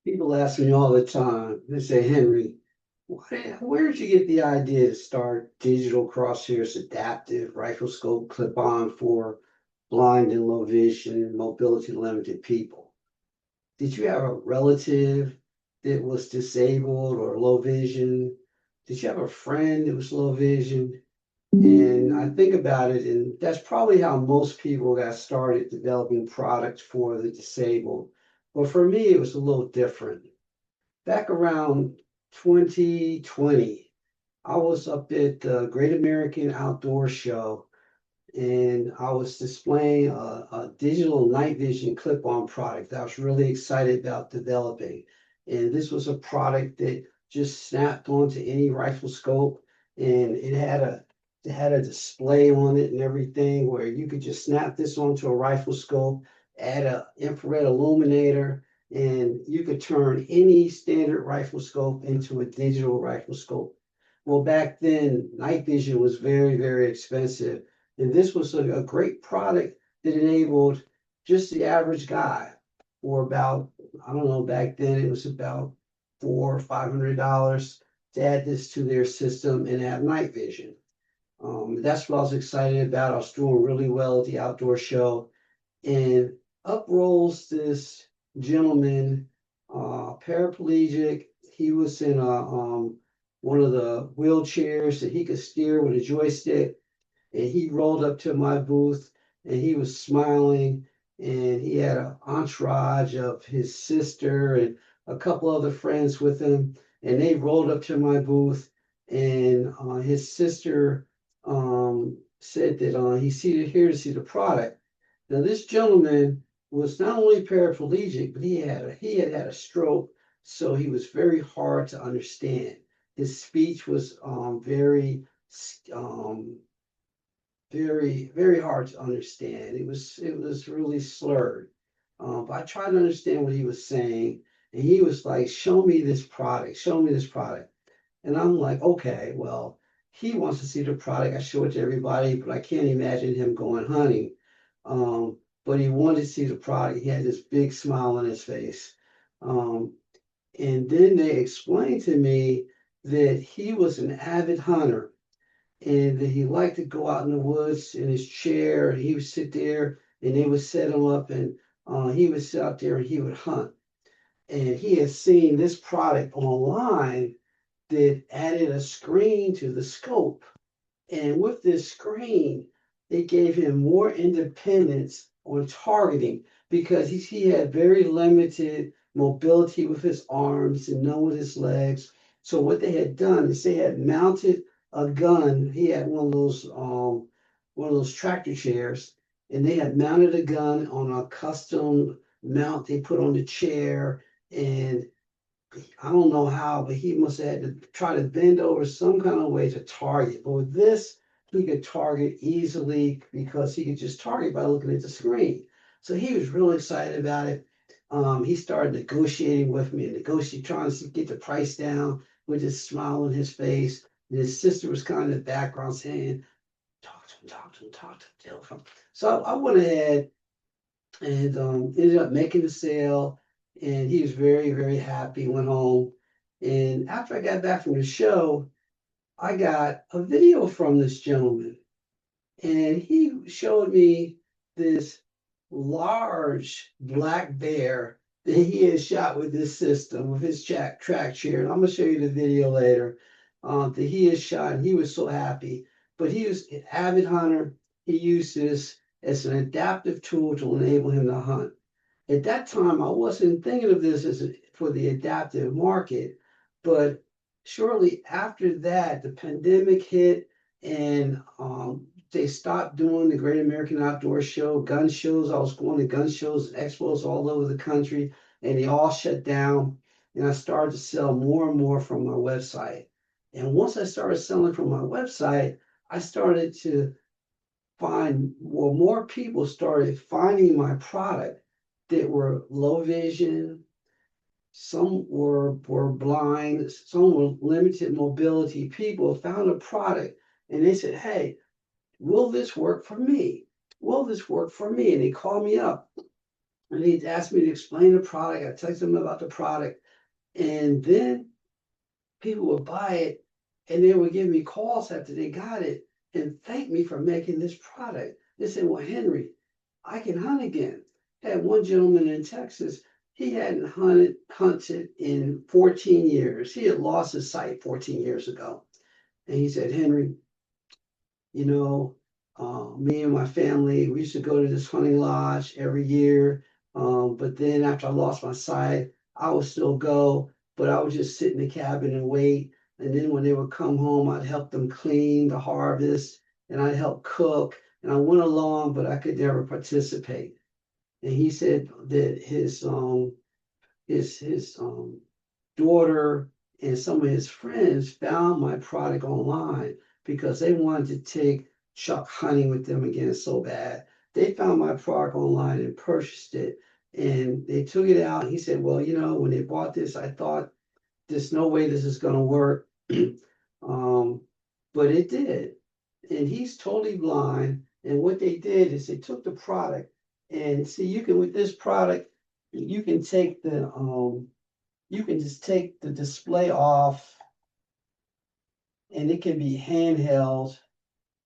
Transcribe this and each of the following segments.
People ask me all the time, they say, Henry, where did you get the idea to start digital crosshairs adaptive rifle scope clip on for blind and low vision and mobility limited people? Did you have a relative that was disabled or low vision? Did you have a friend that was low vision? And I think about it, and that's probably how most people got started developing products for the disabled. But for me, it was a little different. Back around 2020, I was up at the Great American Outdoor Show and I was displaying a digital night vision clip-on product that I was really excited about developing. And this was a product that just snapped onto any rifle scope, and it had a display on it and everything where you could just snap this onto a rifle scope, add a infrared illuminator, and you could turn any standard rifle scope into a digital rifle scope. Well, back then, night vision was very, very expensive. And this was a great product that enabled just the average guy for about, I don't know, back then it was about $400 or $500 to add this to their system and have night vision. That's what I was excited about. I was doing really well at the outdoor show. And up rolls this gentleman, paraplegic. He was in one of the wheelchairs that he could steer with a joystick, and he rolled up to my booth and he was smiling, and he had an entourage of his sister and a couple other friends with him, and they rolled up to my booth, and his sister said that he's here to see the product. Now this gentleman was not only paraplegic, but he had a stroke, so he was very hard to understand. His speech was um, very, very hard to understand. It was really slurred. But I tried to understand what he was saying, and he was like, "Show me this product. Show me this product." And I'm like, "Okay, well, he wants to see the product. I show it to everybody, but I can't imagine him going hunting." But he wanted to see the product. He had this big smile on his face. Um, and then they explained to me that he was an avid hunter and he liked to go out in the woods in his chair. And he would sit there, and they would set him up, and he would sit out there and he would hunt. And he had seen this product online that added a screen to the scope. And with this screen, it gave him more independence on targeting because he had very limited mobility with his arms and none with his legs. So what they had done is they had mounted a gun. He had one of those tractor chairs, and they had mounted a gun on a custom mount they put on the chair. And I don't know how, but he must have had to try to bend over some kind of way to target. But with this, he could target easily because he could just target by looking at the screen. So he was really excited about it. He started negotiating with me and negotiating, trying to get the price down with this smile on his face. And his sister was kind of in the background saying, "Talk to him, talk to him, talk to him, tell him." So I went ahead and ended up making the sale. And he was very, very happy. Went home, and after I got back from the show, I got a video from this gentleman, and he showed me this large black bear that he had shot with this system, with his track chair. And I'm gonna show you the video later. That he had shot, and he was so happy. But he was an avid hunter. He used this as an adaptive tool to enable him to hunt. At that time, I wasn't thinking of this for the adaptive market, but shortly after that, the pandemic hit, and they stopped doing the Great American Outdoor Show, gun shows. I was going to gun shows and expos all over the country, and they all shut down. And I started to sell more and more from my website. And once I started selling from my website, I started to find, well, more people started finding my product that were low vision, some were blind, some were limited mobility. People found a product and they said, "Hey, will this work for me? Will this work for me?" And they called me up and he asked me to explain the product. I texted him about the product, and then people would buy it, and they would give me calls after they got it and thank me for making this product. They said, "Well, Henry, I can hunt again." I had one gentleman in Texas. He hadn't hunted in 14 years. He had lost his sight 14 years ago. And he said, "Henry, you know, me and my family, we used to go to this hunting lodge every year. But then after I lost my sight, I would still go, but I would just sit in the cabin and wait. And then when they would come home, I'd help them clean the harvest and I'd help cook. And I went along, but I could never participate." And he said that his daughter and some of his friends found my product online because they wanted to take Chuck hunting with them again so bad. They found my product online and purchased it, and they took it out. He said, "Well, when they bought this, I thought there's no way this is going to work." um, but it did. And he's totally blind. And what they did is they took the product, and see, you can, with this product, you can take you can just take the display off, and it can be handheld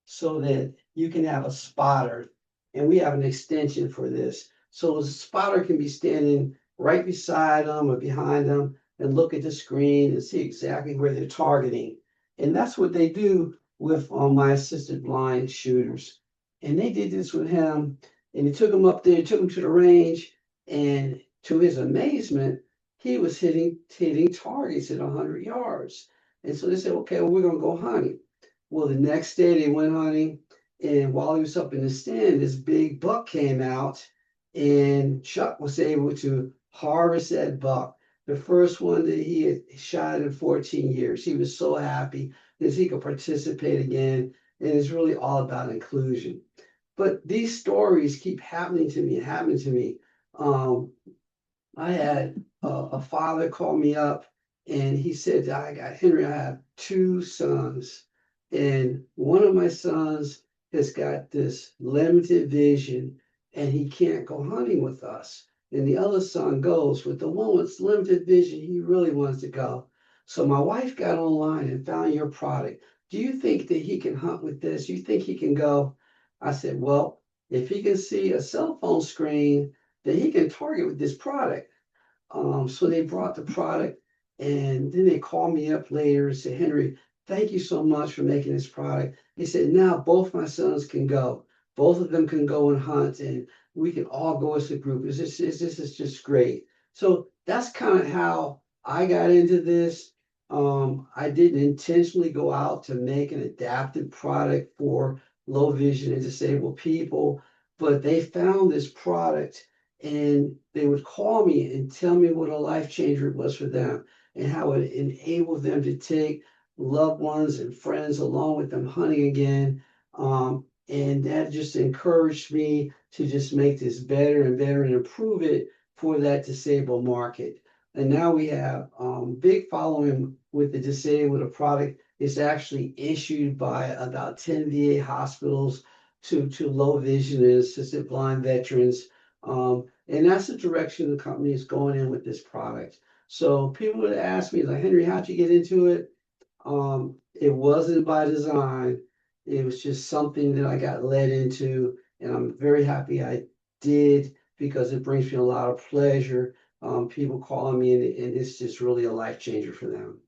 so that you can have a spotter. And we have an extension for this. So the spotter can be standing right beside them or behind them and look at the screen and see exactly where they're targeting. And that's what they do with my assisted blind shooters. And they did this with him, and they took him up there, took him to the range, and to his amazement, he was hitting targets at 100 yards. And so they said, "Okay, well, we're gonna go hunting." Well, the next day they went hunting, and while he was up in the stand, this big buck came out, and Chuck was able to harvest that buck, the first one that he had shot in 14 years. He was so happy that he could participate again, and it's really all about inclusion. But these stories keep happening to me and happening to me. Um, I had a father call me up, and he said, "I got Henry, I have two sons, and one of my sons has got this limited vision and he can't go hunting with us. And the other son goes, with the one with limited vision, he really wants to go. So my wife got online and found your product. Do you think that he can hunt with this? You think he can go?" I said, "Well, if he can see a cell phone screen, then he can target with this product." So they brought the product, and then they called me up later and said, "Henry, thank you so much for making this product." He said, "Now both my sons can go. Both of them can go and hunt, and we can all go as a group. This is just great." So that's kind of how I got into this. I didn't intentionally go out to make an adapted product for low vision and disabled people, but they found this product, and they would call me and tell me what a life changer it was for them and how it enabled them to take loved ones and friends along with them hunting again. And that just encouraged me to just make this better and better and improve it for that disabled market. And now we have big following with the disabled. A product is actually issued by about 10 VA hospitals to low vision and assisted blind veterans. And that's the direction the company is going in with this product. So people would ask me, like, "Henry, how'd you get into it?" It wasn't by design. It was just something that I got led into, and I'm very happy I did because it brings me a lot of pleasure. People calling me, and it's just really a life changer for them.